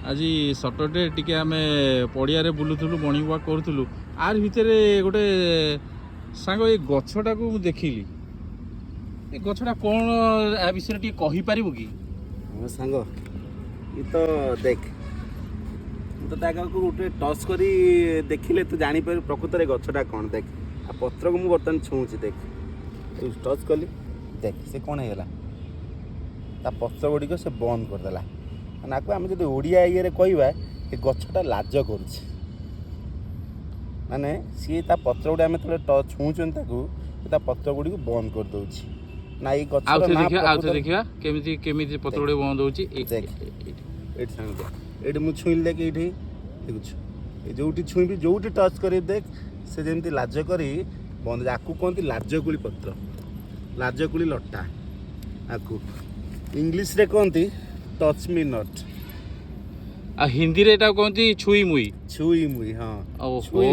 आज सटरडे टिके आमे पड़िया रे बुलुथुलु मॉर्निंग वॉक करूथुलु आर भितरे गोटे सांग ए गछटा को मु देखिली ए गछटा कोन आ विषय टिके कहि पारिबो की हाँ सांग ये तो देख तो ताका को गोटे टच करी देखिले तू जानी पार प्रकृत रे गछटा कोन देख आ पत्र को मु बर्तन छुची देख तू टच कली देख से कोन हेला ता पत्र गुडी को से बंद कर देला ना को हम जदि ओडिया ये रे कहबा ए गछटा लाज करूछ माने सी ता पत्र गुडी हम तले टच छुचन ताको ता पत्र गुडी को बंद कर दोछि ना ई गछटा ना देखिया केमिति केमिति पत्र गुडी बंद होची देख एट सांग एट मु छुइल देख एठी देखुछ ए जोटी छुइबी जोटी टच करी देख से जेमती लाज करी बंद आकु कोंती लाजकुली पत्र लाजकुली लट्टा आकु इंग्लिश रे कोंती टच मी नॉट आ हिंदी रे एटा कोंती छुई मुई हां ओहो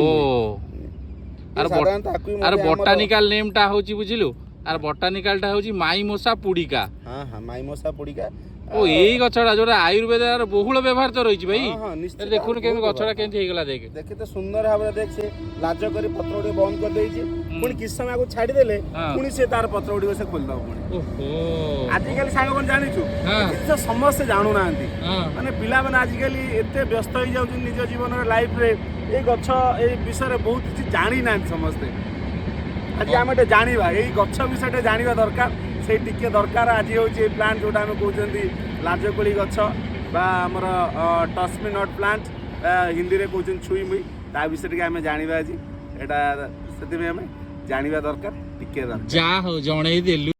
आर बोटानिकल नेम टा होची बुझिलु आर बोटानिकल टा होची माई मोसा पुडिका हां हां माई मोसा पुडिका ओ एई गछड़ा जोरा आयुर्वेद रे बहुल व्यवहार तो रहिछि भाई हां हां निश्चित देखुन केमि गछड़ा केंति हे गेला देख देखे तो सुंदर भाबरे देख से लाज करी पत्र उडी बंद कर देछि पुनी किस समय को छाडी देले पुनी से तार पत्र उडी से खोल दो पुनी ओहो आजि काली सांग कोन जानि छु किछ समस्या जानु नांती माने पिला माने आजि काली एते व्यस्त होई जाउ निज जीवन रे लाइफ रे ए गछ ए विषय रे बहुत किछ जानि नांती समस्ते आज हम एटे जानिबा ए गछ विषय जानिबा दरकार से टिके दरकार आज होची प्लांट जोटा हम कहउचंदी लाजकोली गछ बा हमर touch me not plant Hindi रे कहउचन छुई मुई ता विषय टिके हम जानिबा आज एटा सेति में हम जानिबा दरकार टिके दरकार जा हो जणै देलु।